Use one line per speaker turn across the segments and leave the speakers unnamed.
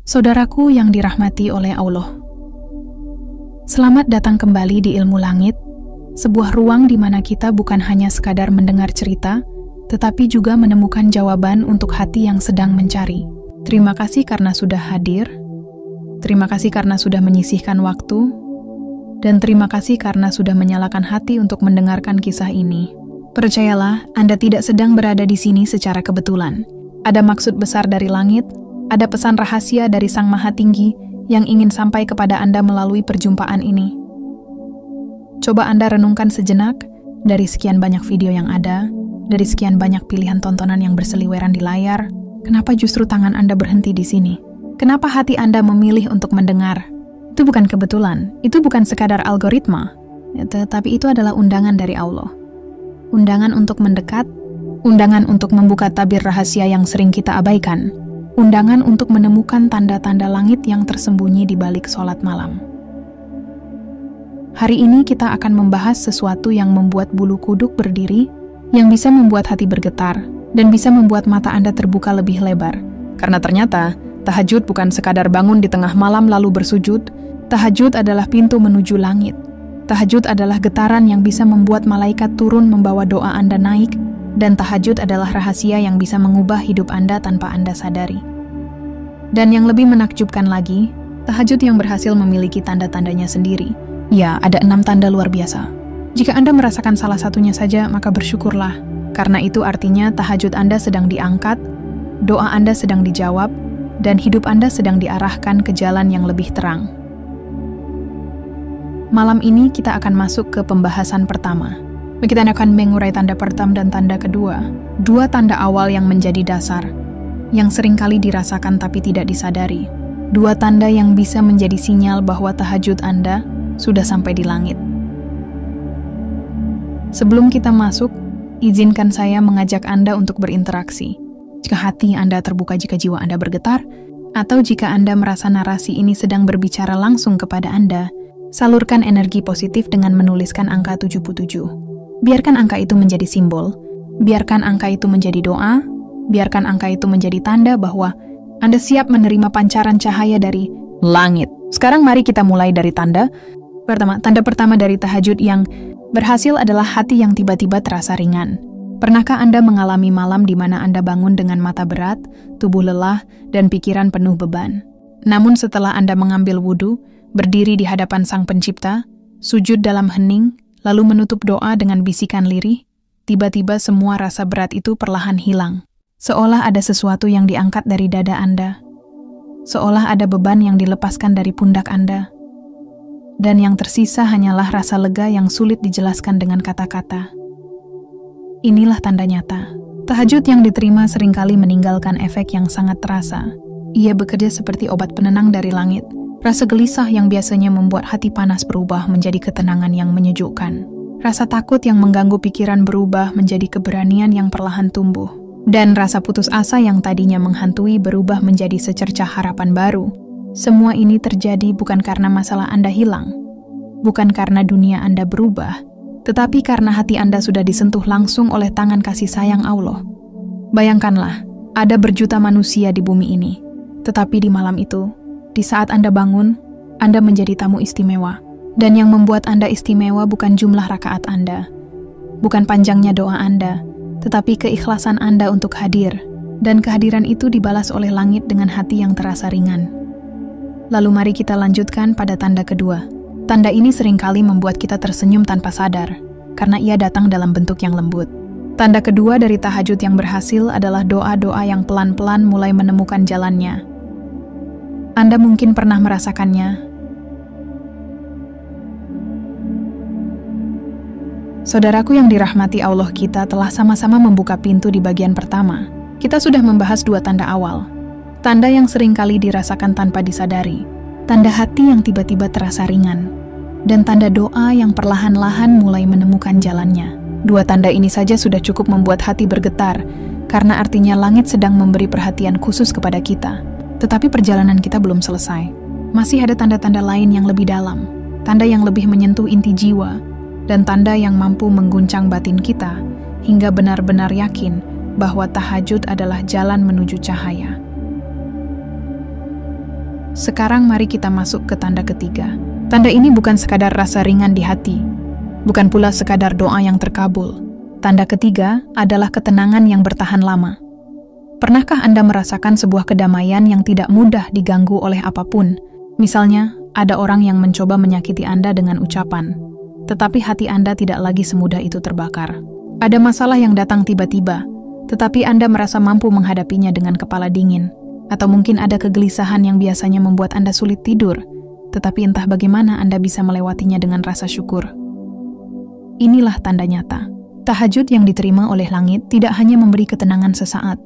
Saudaraku yang dirahmati oleh Allah, selamat datang kembali di Ilmu Langit, sebuah ruang di mana kita bukan hanya sekadar mendengar cerita, tetapi juga menemukan jawaban untuk hati yang sedang mencari. Terima kasih karena sudah hadir, terima kasih karena sudah menyisihkan waktu, dan terima kasih karena sudah menyalakan hati untuk mendengarkan kisah ini. Percayalah, Anda tidak sedang berada di sini secara kebetulan. Ada maksud besar dari langit, ada pesan rahasia dari Sang Maha Tinggi yang ingin sampai kepada Anda melalui perjumpaan ini. Coba Anda renungkan sejenak, dari sekian banyak video yang ada, dari sekian banyak pilihan tontonan yang berseliweran di layar, kenapa justru tangan Anda berhenti di sini? Kenapa hati Anda memilih untuk mendengar? Itu bukan kebetulan, itu bukan sekadar algoritma, tetapi itu adalah undangan dari Allah. Undangan untuk mendekat, undangan untuk membuka tabir rahasia yang sering kita abaikan, undangan untuk menemukan tanda-tanda langit yang tersembunyi di balik sholat malam. Hari ini kita akan membahas sesuatu yang membuat bulu kuduk berdiri, yang bisa membuat hati bergetar, dan bisa membuat mata Anda terbuka lebih lebar. Karena ternyata, tahajud bukan sekadar bangun di tengah malam lalu bersujud. Tahajud adalah pintu menuju langit. Tahajud adalah getaran yang bisa membuat malaikat turun membawa doa Anda naik, dan tahajud adalah rahasia yang bisa mengubah hidup Anda tanpa Anda sadari. Dan yang lebih menakjubkan lagi, tahajud yang berhasil memiliki tanda-tandanya sendiri. Ya, ada 6 tanda luar biasa. Jika Anda merasakan salah satunya saja, maka bersyukurlah. Karena itu artinya tahajud Anda sedang diangkat, doa Anda sedang dijawab, dan hidup Anda sedang diarahkan ke jalan yang lebih terang. Malam ini kita akan masuk ke pembahasan pertama. Kita akan mengurai tanda pertama dan tanda kedua, 2 tanda awal yang menjadi dasar, yang seringkali dirasakan tapi tidak disadari. 2 tanda yang bisa menjadi sinyal bahwa tahajud Anda sudah sampai di langit. Sebelum kita masuk, izinkan saya mengajak Anda untuk berinteraksi. Jika hati Anda terbuka, jika jiwa Anda bergetar, atau jika Anda merasa narasi ini sedang berbicara langsung kepada Anda, salurkan energi positif dengan menuliskan angka 77. Biarkan angka itu menjadi simbol, biarkan angka itu menjadi doa, biarkan angka itu menjadi tanda bahwa Anda siap menerima pancaran cahaya dari langit. Sekarang mari kita mulai dari tanda pertama. Tanda pertama dari tahajud yang berhasil adalah hati yang tiba-tiba terasa ringan. Pernahkah Anda mengalami malam di mana Anda bangun dengan mata berat, tubuh lelah, dan pikiran penuh beban? Namun setelah Anda mengambil wudhu, berdiri di hadapan Sang Pencipta, sujud dalam hening, lalu menutup doa dengan bisikan lirih, tiba-tiba semua rasa berat itu perlahan hilang. Seolah ada sesuatu yang diangkat dari dada Anda. Seolah ada beban yang dilepaskan dari pundak Anda. Dan yang tersisa hanyalah rasa lega yang sulit dijelaskan dengan kata-kata. Inilah tanda nyata. Tahajud yang diterima seringkali meninggalkan efek yang sangat terasa. Ia bekerja seperti obat penenang dari langit. Rasa gelisah yang biasanya membuat hati panas berubah menjadi ketenangan yang menyejukkan. Rasa takut yang mengganggu pikiran berubah menjadi keberanian yang perlahan tumbuh. Dan rasa putus asa yang tadinya menghantui berubah menjadi secercah harapan baru. Semua ini terjadi bukan karena masalah Anda hilang, bukan karena dunia Anda berubah, tetapi karena hati Anda sudah disentuh langsung oleh tangan kasih sayang Allah. Bayangkanlah, ada berjuta manusia di bumi ini, tetapi di malam itu, di saat Anda bangun, Anda menjadi tamu istimewa. Dan yang membuat Anda istimewa bukan jumlah rakaat Anda, bukan panjangnya doa Anda, tetapi keikhlasan Anda untuk hadir, dan kehadiran itu dibalas oleh langit dengan hati yang terasa ringan. Lalu mari kita lanjutkan pada tanda kedua. Tanda ini seringkali membuat kita tersenyum tanpa sadar, karena ia datang dalam bentuk yang lembut. Tanda kedua dari tahajud yang berhasil adalah doa-doa yang pelan-pelan mulai menemukan jalannya. Anda mungkin pernah merasakannya. Saudaraku yang dirahmati Allah, kita telah sama-sama membuka pintu di bagian pertama. Kita sudah membahas 2 tanda awal. Tanda yang seringkali dirasakan tanpa disadari. Tanda hati yang tiba-tiba terasa ringan. Dan tanda doa yang perlahan-lahan mulai menemukan jalannya. 2 tanda ini saja sudah cukup membuat hati bergetar, karena artinya langit sedang memberi perhatian khusus kepada kita. Tetapi perjalanan kita belum selesai. Masih ada tanda-tanda lain yang lebih dalam. Tanda yang lebih menyentuh inti jiwa. Dan tanda yang mampu mengguncang batin kita, hingga benar-benar yakin bahwa tahajud adalah jalan menuju cahaya. Sekarang mari kita masuk ke tanda ketiga. Tanda ini bukan sekadar rasa ringan di hati, bukan pula sekadar doa yang terkabul. Tanda ketiga adalah ketenangan yang bertahan lama. Pernahkah Anda merasakan sebuah kedamaian yang tidak mudah diganggu oleh apapun? Misalnya, ada orang yang mencoba menyakiti Anda dengan ucapan, tetapi hati Anda tidak lagi semudah itu terbakar. Ada masalah yang datang tiba-tiba, tetapi Anda merasa mampu menghadapinya dengan kepala dingin. Atau mungkin ada kegelisahan yang biasanya membuat Anda sulit tidur, tetapi entah bagaimana Anda bisa melewatinya dengan rasa syukur. Inilah tanda nyata. Tahajud yang diterima oleh langit tidak hanya memberi ketenangan sesaat,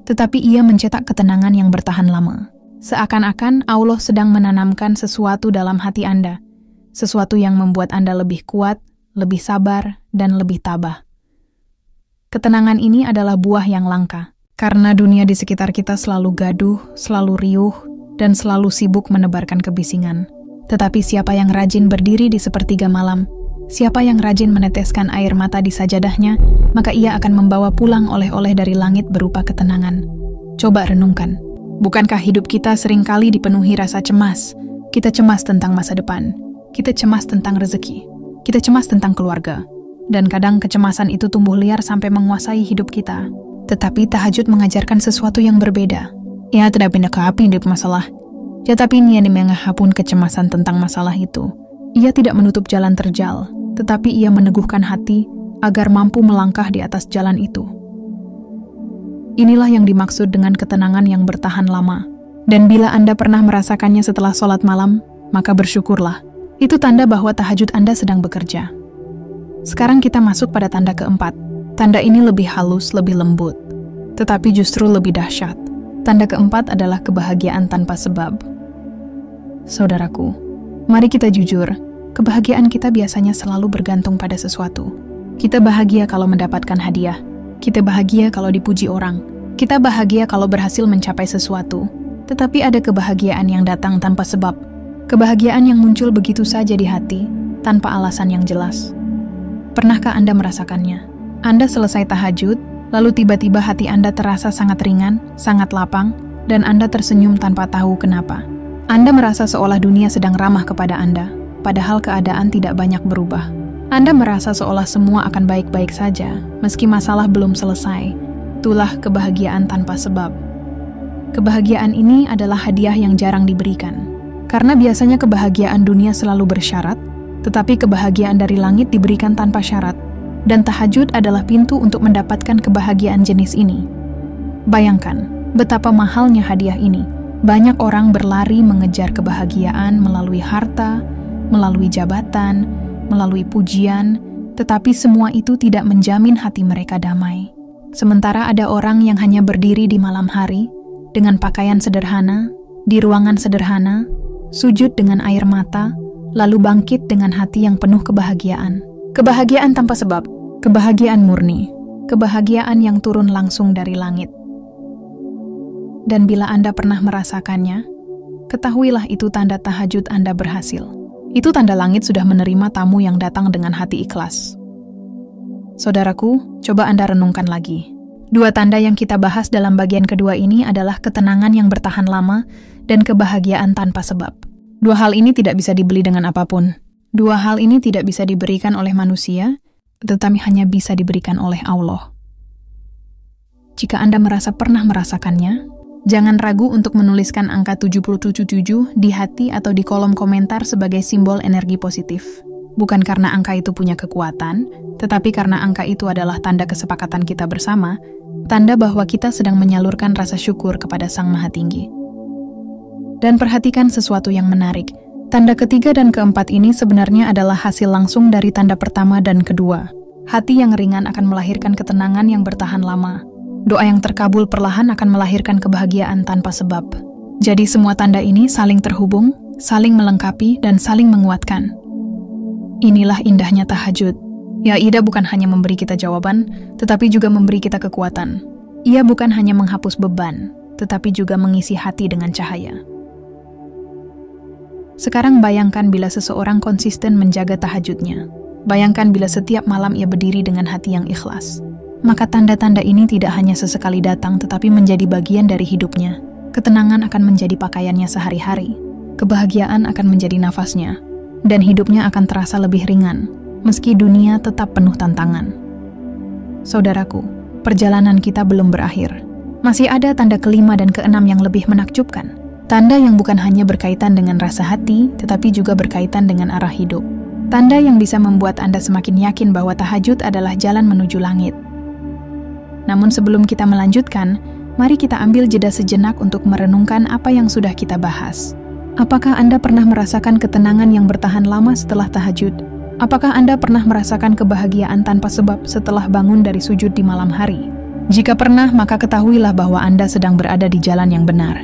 tetapi ia mencetak ketenangan yang bertahan lama. Seakan-akan Allah sedang menanamkan sesuatu dalam hati Anda, sesuatu yang membuat Anda lebih kuat, lebih sabar, dan lebih tabah. Ketenangan ini adalah buah yang langka, karena dunia di sekitar kita selalu gaduh, selalu riuh, dan selalu sibuk menebarkan kebisingan. Tetapi siapa yang rajin berdiri di sepertiga malam, siapa yang rajin meneteskan air mata di sajadahnya, maka ia akan membawa pulang oleh-oleh dari langit berupa ketenangan. Coba renungkan, bukankah hidup kita seringkali dipenuhi rasa cemas? Kita cemas tentang masa depan, kita cemas tentang rezeki, kita cemas tentang keluarga, dan kadang kecemasan itu tumbuh liar sampai menguasai hidup kita. Tetapi tahajud mengajarkan sesuatu yang berbeda. Ia tidak pindah ke api hidup masalah, tetapi ia menghapun kecemasan tentang masalah itu. Ia tidak menutup jalan terjal, tetapi ia meneguhkan hati agar mampu melangkah di atas jalan itu. Inilah yang dimaksud dengan ketenangan yang bertahan lama. Dan bila Anda pernah merasakannya setelah sholat malam, maka bersyukurlah. Itu tanda bahwa tahajud Anda sedang bekerja. Sekarang kita masuk pada tanda keempat. Tanda ini lebih halus, lebih lembut, tetapi justru lebih dahsyat. Tanda keempat adalah kebahagiaan tanpa sebab. Saudaraku, mari kita jujur. Kebahagiaan kita biasanya selalu bergantung pada sesuatu. Kita bahagia kalau mendapatkan hadiah. Kita bahagia kalau dipuji orang. Kita bahagia kalau berhasil mencapai sesuatu. Tetapi ada kebahagiaan yang datang tanpa sebab. Kebahagiaan yang muncul begitu saja di hati, tanpa alasan yang jelas. Pernahkah Anda merasakannya? Anda selesai tahajud, lalu tiba-tiba hati Anda terasa sangat ringan, sangat lapang, dan Anda tersenyum tanpa tahu kenapa. Anda merasa seolah dunia sedang ramah kepada Anda, padahal keadaan tidak banyak berubah. Anda merasa seolah semua akan baik-baik saja, meski masalah belum selesai. Itulah kebahagiaan tanpa sebab. Kebahagiaan ini adalah hadiah yang jarang diberikan. Karena biasanya kebahagiaan dunia selalu bersyarat, tetapi kebahagiaan dari langit diberikan tanpa syarat. Dan tahajud adalah pintu untuk mendapatkan kebahagiaan jenis ini. Bayangkan, betapa mahalnya hadiah ini. Banyak orang berlari mengejar kebahagiaan melalui harta, melalui jabatan, melalui pujian, tetapi semua itu tidak menjamin hati mereka damai. Sementara ada orang yang hanya berdiri di malam hari, dengan pakaian sederhana, di ruangan sederhana, sujud dengan air mata, lalu bangkit dengan hati yang penuh kebahagiaan. Kebahagiaan tanpa sebab, kebahagiaan murni, kebahagiaan yang turun langsung dari langit. Dan bila Anda pernah merasakannya, ketahuilah itu tanda tahajud Anda berhasil. Itu tanda langit sudah menerima tamu yang datang dengan hati ikhlas. Saudaraku, coba Anda renungkan lagi. Dua tanda yang kita bahas dalam bagian kedua ini adalah ketenangan yang bertahan lama dan kebahagiaan tanpa sebab. Dua hal ini tidak bisa dibeli dengan apapun. Dua hal ini tidak bisa diberikan oleh manusia, tetapi hanya bisa diberikan oleh Allah. Jika Anda merasa pernah merasakannya, jangan ragu untuk menuliskan angka 777 di hati atau di kolom komentar sebagai simbol energi positif. Bukan karena angka itu punya kekuatan, tetapi karena angka itu adalah tanda kesepakatan kita bersama, tanda bahwa kita sedang menyalurkan rasa syukur kepada Sang Maha Tinggi. Dan perhatikan sesuatu yang menarik. Tanda ketiga dan keempat ini sebenarnya adalah hasil langsung dari tanda pertama dan kedua. Hati yang ringan akan melahirkan ketenangan yang bertahan lama. Doa yang terkabul perlahan akan melahirkan kebahagiaan tanpa sebab. Jadi semua tanda ini saling terhubung, saling melengkapi, dan saling menguatkan. Inilah indahnya tahajud. Ya, Ida bukan hanya memberi kita jawaban, tetapi juga memberi kita kekuatan. Ia bukan hanya menghapus beban, tetapi juga mengisi hati dengan cahaya. Sekarang bayangkan bila seseorang konsisten menjaga tahajudnya. Bayangkan bila setiap malam ia berdiri dengan hati yang ikhlas. Maka tanda-tanda ini tidak hanya sesekali datang tetapi menjadi bagian dari hidupnya. ketenangan akan menjadi pakaiannya sehari-hari, kebahagiaan akan menjadi nafasnya, dan hidupnya akan terasa lebih ringan, meski dunia tetap penuh tantangan. Saudaraku, perjalanan kita belum berakhir. Masih ada tanda kelima dan keenam yang lebih menakjubkan. Tanda yang bukan hanya berkaitan dengan rasa hati, tetapi juga berkaitan dengan arah hidup. Tanda yang bisa membuat Anda semakin yakin bahwa tahajud adalah jalan menuju langit. Namun sebelum kita melanjutkan, mari kita ambil jeda sejenak untuk merenungkan apa yang sudah kita bahas. Apakah Anda pernah merasakan ketenangan yang bertahan lama setelah tahajud? Apakah Anda pernah merasakan kebahagiaan tanpa sebab setelah bangun dari sujud di malam hari? Jika pernah, maka ketahuilah bahwa Anda sedang berada di jalan yang benar.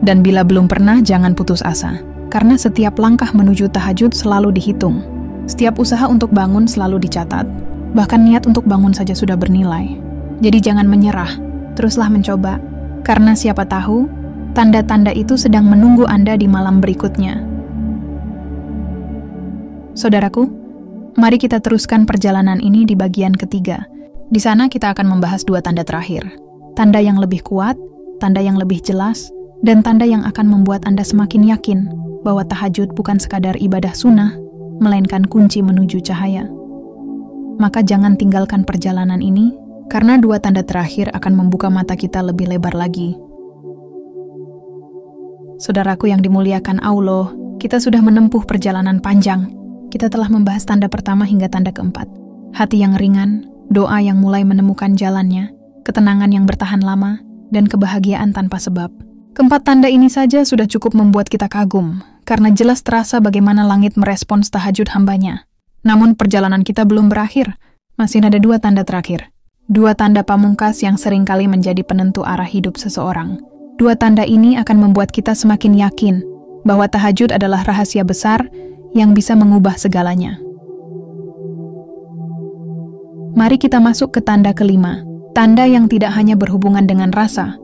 Dan bila belum pernah, jangan putus asa. Karena setiap langkah menuju tahajud selalu dihitung. Setiap usaha untuk bangun selalu dicatat. Bahkan niat untuk bangun saja sudah bernilai. Jadi jangan menyerah, teruslah mencoba. Karena siapa tahu, tanda-tanda itu sedang menunggu Anda di malam berikutnya. Saudaraku, mari kita teruskan perjalanan ini di bagian ketiga. Di sana kita akan membahas dua tanda terakhir. Tanda yang lebih kuat, tanda yang lebih jelas, dan tanda yang akan membuat Anda semakin yakin bahwa tahajud bukan sekadar ibadah sunnah, melainkan kunci menuju cahaya. Maka jangan tinggalkan perjalanan ini, karena dua tanda terakhir akan membuka mata kita lebih lebar lagi. Saudaraku yang dimuliakan Allah, kita sudah menempuh perjalanan panjang. Kita telah membahas tanda pertama hingga tanda keempat. Hati yang ringan, doa yang mulai menemukan jalannya, ketenangan yang bertahan lama, dan kebahagiaan tanpa sebab. Keempat tanda ini saja sudah cukup membuat kita kagum, karena jelas terasa bagaimana langit merespons tahajud hambanya. Namun perjalanan kita belum berakhir, masih ada dua tanda terakhir. Dua tanda pamungkas yang seringkali menjadi penentu arah hidup seseorang. Dua tanda ini akan membuat kita semakin yakin bahwa tahajud adalah rahasia besar yang bisa mengubah segalanya. Mari kita masuk ke tanda kelima, tanda yang tidak hanya berhubungan dengan rasa,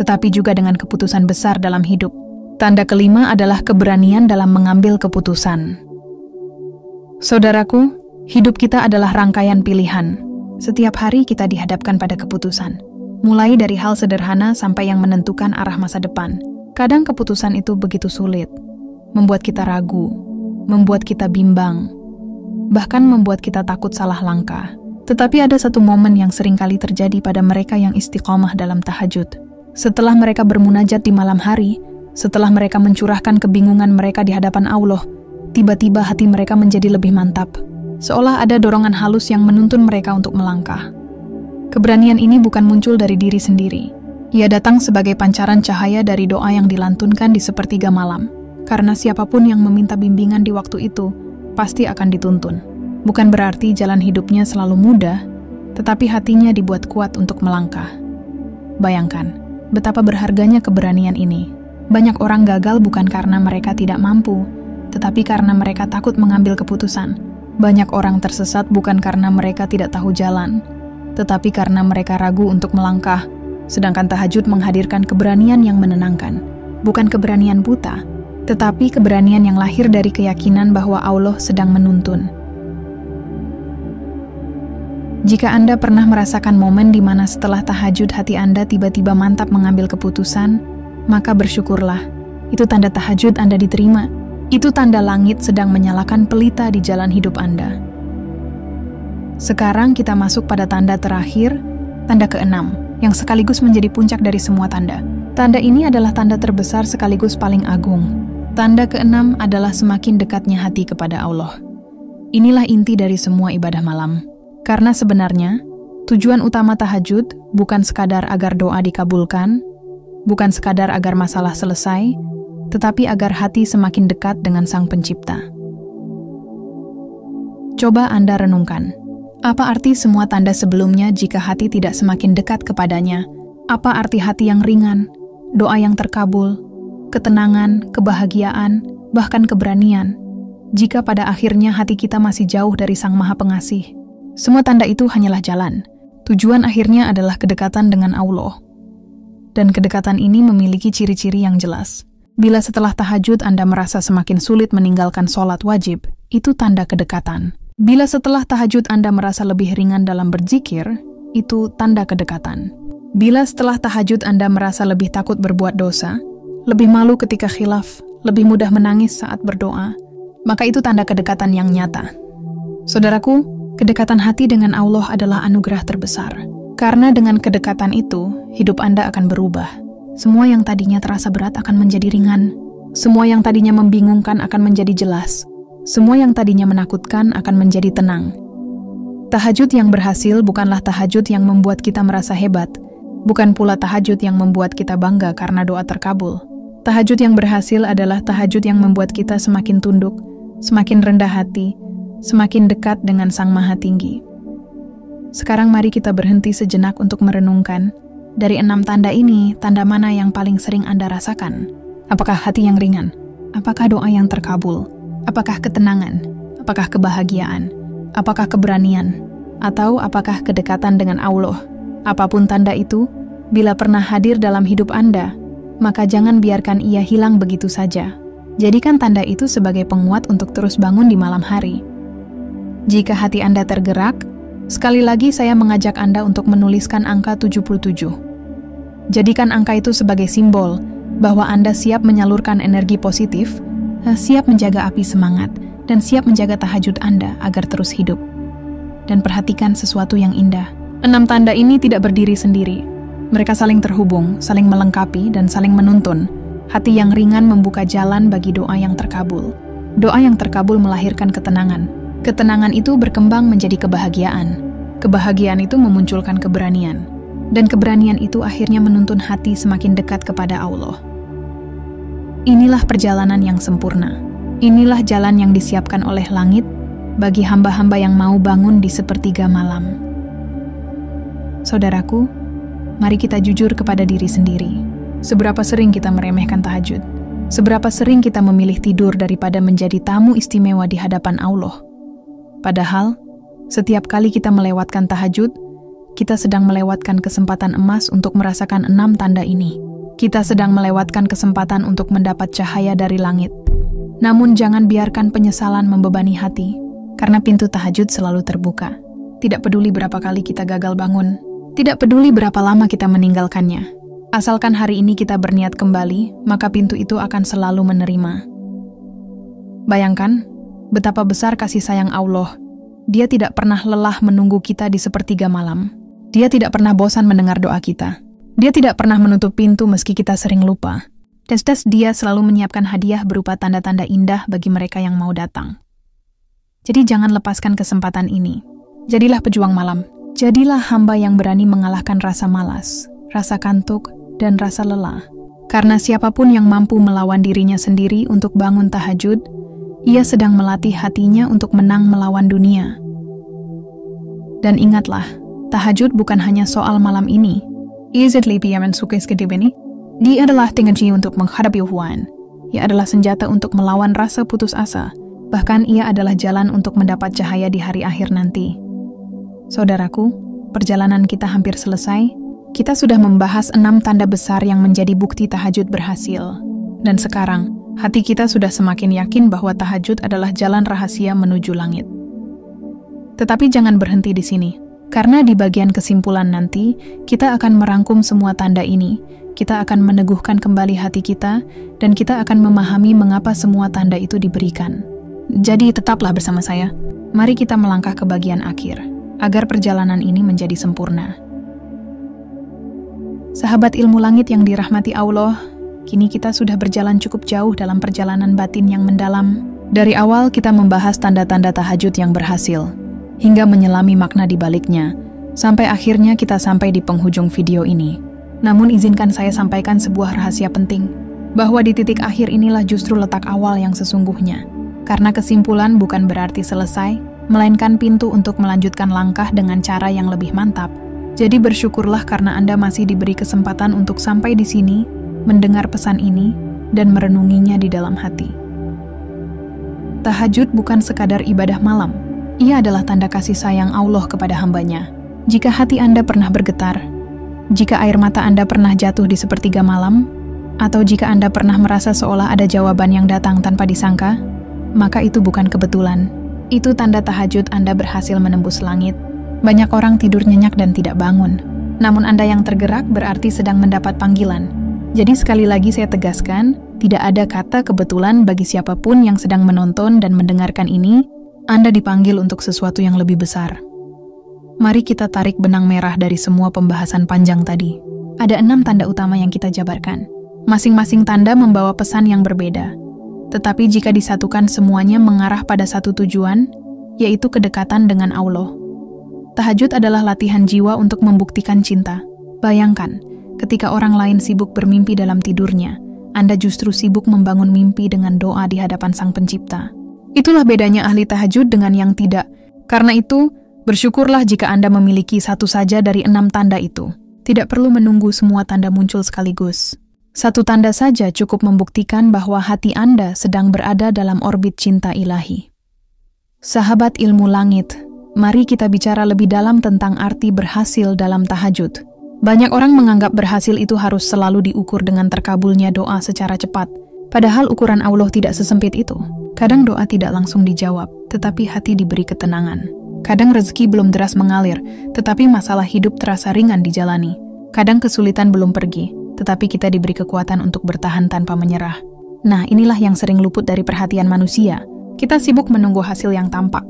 tetapi juga dengan keputusan besar dalam hidup. Tanda kelima adalah keberanian dalam mengambil keputusan. Saudaraku, hidup kita adalah rangkaian pilihan. Setiap hari kita dihadapkan pada keputusan, mulai dari hal sederhana sampai yang menentukan arah masa depan. Kadang keputusan itu begitu sulit, membuat kita ragu, membuat kita bimbang, bahkan membuat kita takut salah langkah. Tetapi ada satu momen yang seringkali terjadi pada mereka yang istiqomah dalam tahajud. Setelah mereka bermunajat di malam hari, setelah mereka mencurahkan kebingungan mereka di hadapan Allah, tiba-tiba hati mereka menjadi lebih mantap. Seolah ada dorongan halus yang menuntun mereka untuk melangkah. Keberanian ini bukan muncul dari diri sendiri. Ia datang sebagai pancaran cahaya dari doa yang dilantunkan di sepertiga malam. Karena siapapun yang meminta bimbingan di waktu itu, pasti akan dituntun. Bukan berarti jalan hidupnya selalu mudah, tetapi hatinya dibuat kuat untuk melangkah. Bayangkan, betapa berharganya keberanian ini. Banyak orang gagal bukan karena mereka tidak mampu, tetapi karena mereka takut mengambil keputusan. Banyak orang tersesat bukan karena mereka tidak tahu jalan, tetapi karena mereka ragu untuk melangkah. Sedangkan tahajud menghadirkan keberanian yang menenangkan. Bukan keberanian buta, tetapi keberanian yang lahir dari keyakinan bahwa Allah sedang menuntun. Jika Anda pernah merasakan momen di mana setelah tahajud hati Anda tiba-tiba mantap mengambil keputusan, maka bersyukurlah. Itu tanda tahajud Anda diterima. Itu tanda langit sedang menyalakan pelita di jalan hidup Anda. Sekarang kita masuk pada tanda terakhir, tanda keenam, yang sekaligus menjadi puncak dari semua tanda. Tanda ini adalah tanda terbesar sekaligus paling agung. Tanda keenam adalah semakin dekatnya hati kepada Allah. Inilah inti dari semua ibadah malam. Karena sebenarnya, tujuan utama tahajud bukan sekadar agar doa dikabulkan, bukan sekadar agar masalah selesai, tetapi agar hati semakin dekat dengan Sang Pencipta. Coba Anda renungkan, apa arti semua tanda sebelumnya jika hati tidak semakin dekat kepadanya? Apa arti hati yang ringan, doa yang terkabul, ketenangan, kebahagiaan, bahkan keberanian, jika pada akhirnya hati kita masih jauh dari Sang Maha Pengasih? Semua tanda itu hanyalah jalan. Tujuan akhirnya adalah kedekatan dengan Allah. Dan kedekatan ini memiliki ciri-ciri yang jelas. Bila setelah tahajud Anda merasa semakin sulit meninggalkan sholat wajib, itu tanda kedekatan. Bila setelah tahajud Anda merasa lebih ringan dalam berzikir, itu tanda kedekatan. Bila setelah tahajud Anda merasa lebih takut berbuat dosa, lebih malu ketika khilaf, lebih mudah menangis saat berdoa, maka itu tanda kedekatan yang nyata. Saudaraku, kedekatan hati dengan Allah adalah anugerah terbesar. Karena dengan kedekatan itu, hidup Anda akan berubah. Semua yang tadinya terasa berat akan menjadi ringan. Semua yang tadinya membingungkan akan menjadi jelas. Semua yang tadinya menakutkan akan menjadi tenang. Tahajud yang berhasil bukanlah tahajud yang membuat kita merasa hebat. Bukan pula tahajud yang membuat kita bangga karena doa terkabul. Tahajud yang berhasil adalah tahajud yang membuat kita semakin tunduk, semakin rendah hati, semakin dekat dengan Sang Maha Tinggi. Sekarang mari kita berhenti sejenak untuk merenungkan, dari 6 tanda ini, tanda mana yang paling sering Anda rasakan? Apakah hati yang ringan? Apakah doa yang terkabul? Apakah ketenangan? Apakah kebahagiaan? Apakah keberanian? Atau apakah kedekatan dengan Allah? Apapun tanda itu, bila pernah hadir dalam hidup Anda, maka jangan biarkan ia hilang begitu saja. Jadikan tanda itu sebagai penguat untuk terus bangun di malam hari. Jika hati Anda tergerak, sekali lagi saya mengajak Anda untuk menuliskan angka 77. Jadikan angka itu sebagai simbol bahwa Anda siap menyalurkan energi positif, siap menjaga api semangat, dan siap menjaga tahajud Anda agar terus hidup. Dan perhatikan sesuatu yang indah. 6 tanda ini tidak berdiri sendiri. Mereka saling terhubung, saling melengkapi, dan saling menuntun. Hati yang ringan membuka jalan bagi doa yang terkabul. Doa yang terkabul melahirkan ketenangan. Ketenangan itu berkembang menjadi kebahagiaan. Kebahagiaan itu memunculkan keberanian. Dan keberanian itu akhirnya menuntun hati semakin dekat kepada Allah. Inilah perjalanan yang sempurna. Inilah jalan yang disiapkan oleh langit bagi hamba-hamba yang mau bangun di sepertiga malam. Saudaraku, mari kita jujur kepada diri sendiri. Seberapa sering kita meremehkan tahajud? Seberapa sering kita memilih tidur daripada menjadi tamu istimewa di hadapan Allah? Padahal, setiap kali kita melewatkan tahajud, kita sedang melewatkan kesempatan emas untuk merasakan 6 tanda ini. Kita sedang melewatkan kesempatan untuk mendapat cahaya dari langit. Namun jangan biarkan penyesalan membebani hati, karena pintu tahajud selalu terbuka. Tidak peduli berapa kali kita gagal bangun, tidak peduli berapa lama kita meninggalkannya. Asalkan hari ini kita berniat kembali, maka pintu itu akan selalu menerima. Bayangkan, betapa besar kasih sayang Allah. Dia tidak pernah lelah menunggu kita di sepertiga malam. Dia tidak pernah bosan mendengar doa kita. Dia tidak pernah menutup pintu meski kita sering lupa. Dan dia selalu menyiapkan hadiah berupa tanda-tanda indah bagi mereka yang mau datang. Jadi jangan lepaskan kesempatan ini. Jadilah pejuang malam. Jadilah hamba yang berani mengalahkan rasa malas, rasa kantuk, dan rasa lelah. Karena siapapun yang mampu melawan dirinya sendiri untuk bangun tahajud, ia sedang melatih hatinya untuk menang melawan dunia. Dan ingatlah, tahajud bukan hanya soal malam ini. Dia adalah tengaji untuk menghadapi uhuan. Ia adalah senjata untuk melawan rasa putus asa. Bahkan ia adalah jalan untuk mendapat cahaya di hari akhir nanti. Saudaraku, perjalanan kita hampir selesai. Kita sudah membahas 6 tanda besar yang menjadi bukti tahajud berhasil. Dan sekarang, hati kita sudah semakin yakin bahwa tahajud adalah jalan rahasia menuju langit. Tetapi jangan berhenti di sini. Karena di bagian kesimpulan nanti, kita akan merangkum semua tanda ini. Kita akan meneguhkan kembali hati kita, dan kita akan memahami mengapa semua tanda itu diberikan. Jadi tetaplah bersama saya. Mari kita melangkah ke bagian akhir, agar perjalanan ini menjadi sempurna. Sahabat ilmu langit yang dirahmati Allah, kini kita sudah berjalan cukup jauh dalam perjalanan batin yang mendalam. Dari awal kita membahas tanda-tanda tahajud yang berhasil, hingga menyelami makna di baliknya, sampai akhirnya kita sampai di penghujung video ini. Namun izinkan saya sampaikan sebuah rahasia penting, bahwa di titik akhir inilah justru letak awal yang sesungguhnya. Karena kesimpulan bukan berarti selesai, melainkan pintu untuk melanjutkan langkah dengan cara yang lebih mantap. Jadi bersyukurlah karena Anda masih diberi kesempatan untuk sampai di sini, mendengar pesan ini, dan merenunginya di dalam hati. Tahajud bukan sekadar ibadah malam. Ia adalah tanda kasih sayang Allah kepada hambanya. Jika hati Anda pernah bergetar, jika air mata Anda pernah jatuh di sepertiga malam, atau jika Anda pernah merasa seolah ada jawaban yang datang tanpa disangka, maka itu bukan kebetulan. Itu tanda tahajud Anda berhasil menembus langit. Banyak orang tidur nyenyak dan tidak bangun. Namun Anda yang tergerak berarti sedang mendapat panggilan. Jadi sekali lagi saya tegaskan, tidak ada kata kebetulan bagi siapapun yang sedang menonton dan mendengarkan ini. Anda dipanggil untuk sesuatu yang lebih besar. Mari kita tarik benang merah dari semua pembahasan panjang tadi. Ada 6 tanda utama yang kita jabarkan. Masing-masing tanda membawa pesan yang berbeda. Tetapi jika disatukan semuanya mengarah pada satu tujuan, yaitu kedekatan dengan Allah. Tahajud adalah latihan jiwa untuk membuktikan cinta. Bayangkan, ketika orang lain sibuk bermimpi dalam tidurnya, Anda justru sibuk membangun mimpi dengan doa di hadapan Sang Pencipta. Itulah bedanya ahli tahajud dengan yang tidak. Karena itu, bersyukurlah jika Anda memiliki satu saja dari 6 tanda itu. Tidak perlu menunggu semua tanda muncul sekaligus. Satu tanda saja cukup membuktikan bahwa hati Anda sedang berada dalam orbit cinta ilahi. Sahabat ilmu langit, mari kita bicara lebih dalam tentang arti berhasil dalam tahajud. Banyak orang menganggap berhasil itu harus selalu diukur dengan terkabulnya doa secara cepat. Padahal ukuran Allah tidak sesempit itu. Kadang doa tidak langsung dijawab, tetapi hati diberi ketenangan. Kadang rezeki belum deras mengalir, tetapi masalah hidup terasa ringan dijalani. Kadang kesulitan belum pergi, tetapi kita diberi kekuatan untuk bertahan tanpa menyerah. Nah, inilah yang sering luput dari perhatian manusia. Kita sibuk menunggu hasil yang tampak,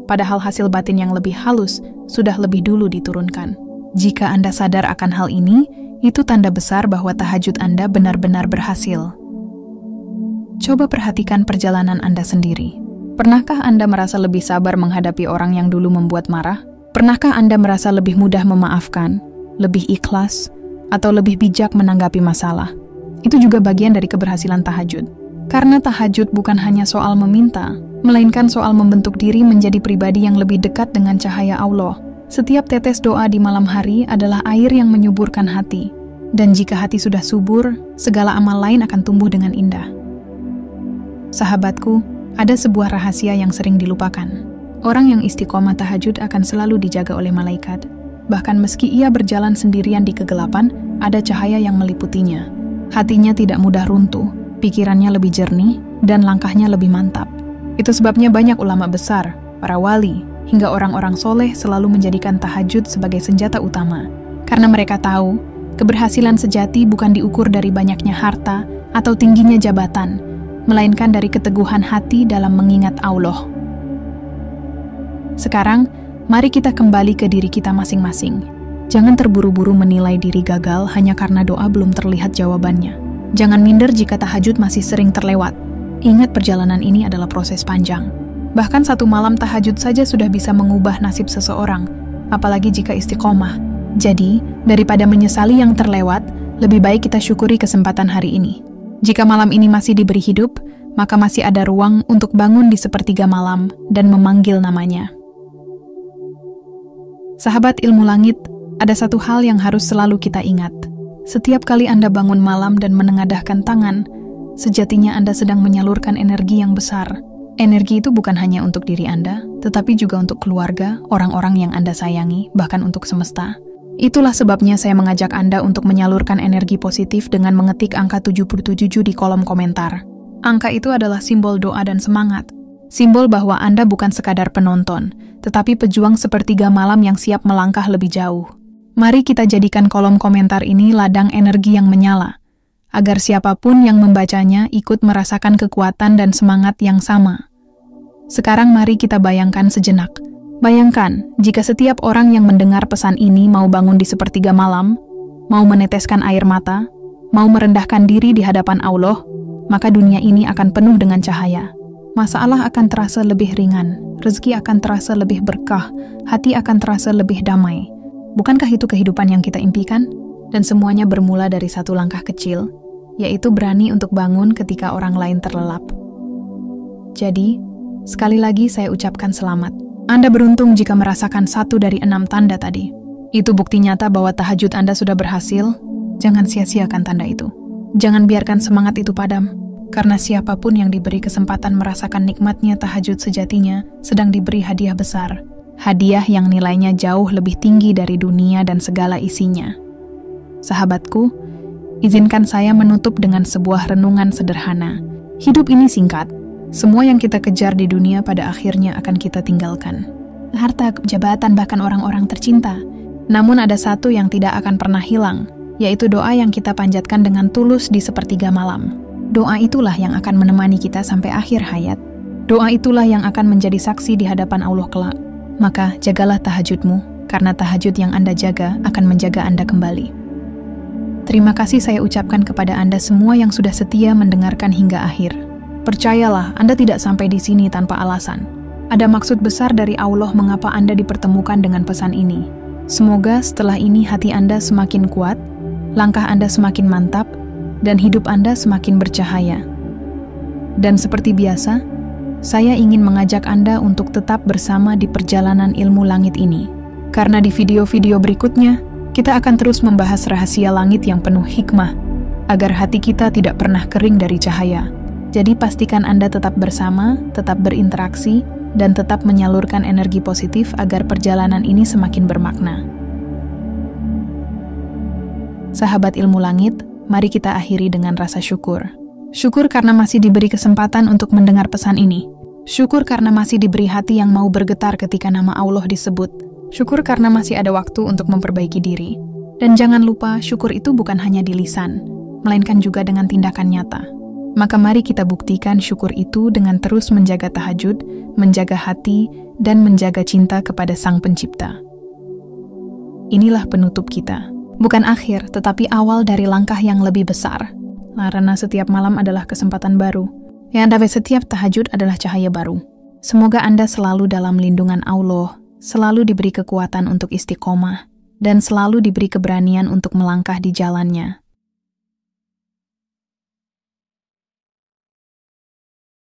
padahal hasil batin yang lebih halus sudah lebih dulu diturunkan. Jika Anda sadar akan hal ini, itu tanda besar bahwa tahajud Anda benar-benar berhasil. Coba perhatikan perjalanan Anda sendiri. Pernahkah Anda merasa lebih sabar menghadapi orang yang dulu membuat marah? Pernahkah Anda merasa lebih mudah memaafkan, lebih ikhlas, atau lebih bijak menanggapi masalah? Itu juga bagian dari keberhasilan tahajud. Karena tahajud bukan hanya soal meminta, melainkan soal membentuk diri menjadi pribadi yang lebih dekat dengan cahaya Allah. Setiap tetes doa di malam hari adalah air yang menyuburkan hati. Dan jika hati sudah subur, segala amal lain akan tumbuh dengan indah. Sahabatku, ada sebuah rahasia yang sering dilupakan. Orang yang istiqomah tahajud akan selalu dijaga oleh malaikat. Bahkan meski ia berjalan sendirian di kegelapan, ada cahaya yang meliputinya. Hatinya tidak mudah runtuh, pikirannya lebih jernih, dan langkahnya lebih mantap. Itu sebabnya banyak ulama besar, para wali, hingga orang-orang soleh selalu menjadikan tahajud sebagai senjata utama. Karena mereka tahu, keberhasilan sejati bukan diukur dari banyaknya harta atau tingginya jabatan, melainkan dari keteguhan hati dalam mengingat Allah. Sekarang, mari kita kembali ke diri kita masing-masing. Jangan terburu-buru menilai diri gagal hanya karena doa belum terlihat jawabannya. Jangan minder jika tahajud masih sering terlewat. Ingat, perjalanan ini adalah proses panjang. Bahkan satu malam tahajud saja sudah bisa mengubah nasib seseorang, apalagi jika istiqomah. Jadi, daripada menyesali yang terlewat, lebih baik kita syukuri kesempatan hari ini. Jika malam ini masih diberi hidup, maka masih ada ruang untuk bangun di sepertiga malam dan memanggil namanya. Sahabat ilmu langit, ada satu hal yang harus selalu kita ingat. Setiap kali Anda bangun malam dan menengadahkan tangan, sejatinya Anda sedang menyalurkan energi yang besar. Energi itu bukan hanya untuk diri Anda, tetapi juga untuk keluarga, orang-orang yang Anda sayangi, bahkan untuk semesta. Itulah sebabnya saya mengajak Anda untuk menyalurkan energi positif dengan mengetik angka 77 di kolom komentar. Angka itu adalah simbol doa dan semangat. Simbol bahwa Anda bukan sekadar penonton, tetapi pejuang sepertiga malam yang siap melangkah lebih jauh. Mari kita jadikan kolom komentar ini ladang energi yang menyala, agar siapapun yang membacanya ikut merasakan kekuatan dan semangat yang sama. Sekarang mari kita bayangkan sejenak. Bayangkan, jika setiap orang yang mendengar pesan ini mau bangun di sepertiga malam, mau meneteskan air mata, mau merendahkan diri di hadapan Allah, maka dunia ini akan penuh dengan cahaya. Masalah akan terasa lebih ringan, rezeki akan terasa lebih berkah, hati akan terasa lebih damai. Bukankah itu kehidupan yang kita impikan? Dan semuanya bermula dari satu langkah kecil, yaitu berani untuk bangun ketika orang lain terlelap. Jadi, sekali lagi saya ucapkan selamat. Anda beruntung jika merasakan 1 dari 6 tanda tadi. Itu bukti nyata bahwa tahajud Anda sudah berhasil. Jangan sia-siakan tanda itu. Jangan biarkan semangat itu padam. Karena siapapun yang diberi kesempatan merasakan nikmatnya tahajud sejatinya sedang diberi hadiah besar. Hadiah yang nilainya jauh lebih tinggi dari dunia dan segala isinya. Sahabatku, izinkan saya menutup dengan sebuah renungan sederhana. Hidup ini singkat. Semua yang kita kejar di dunia pada akhirnya akan kita tinggalkan. Harta, jabatan, bahkan orang-orang tercinta. Namun ada satu yang tidak akan pernah hilang, yaitu doa yang kita panjatkan dengan tulus di sepertiga malam. Doa itulah yang akan menemani kita sampai akhir hayat. Doa itulah yang akan menjadi saksi di hadapan Allah kelak. Maka jagalah tahajudmu, karena tahajud yang Anda jaga akan menjaga Anda kembali. Terima kasih saya ucapkan kepada Anda semua yang sudah setia mendengarkan hingga akhir. Percayalah, Anda tidak sampai di sini tanpa alasan. Ada maksud besar dari Allah mengapa Anda dipertemukan dengan pesan ini. Semoga setelah ini hati Anda semakin kuat, langkah Anda semakin mantap, dan hidup Anda semakin bercahaya. Dan seperti biasa, saya ingin mengajak Anda untuk tetap bersama di perjalanan ilmu langit ini. Karena di video-video berikutnya, kita akan terus membahas rahasia langit yang penuh hikmah, agar hati kita tidak pernah kering dari cahaya. Jadi pastikan Anda tetap bersama, tetap berinteraksi, dan tetap menyalurkan energi positif agar perjalanan ini semakin bermakna. Sahabat ilmu langit, mari kita akhiri dengan rasa syukur. Syukur karena masih diberi kesempatan untuk mendengar pesan ini. Syukur karena masih diberi hati yang mau bergetar ketika nama Allah disebut. Syukur karena masih ada waktu untuk memperbaiki diri. Dan jangan lupa, syukur itu bukan hanya di lisan, melainkan juga dengan tindakan nyata. Maka mari kita buktikan syukur itu dengan terus menjaga tahajud, menjaga hati, dan menjaga cinta kepada Sang Pencipta. Inilah penutup kita. Bukan akhir, tetapi awal dari langkah yang lebih besar. Karena setiap malam adalah kesempatan baru. Yang dari setiap tahajud adalah cahaya baru. Semoga Anda selalu dalam lindungan Allah, selalu diberi kekuatan untuk istiqomah, dan selalu diberi keberanian untuk melangkah di jalannya.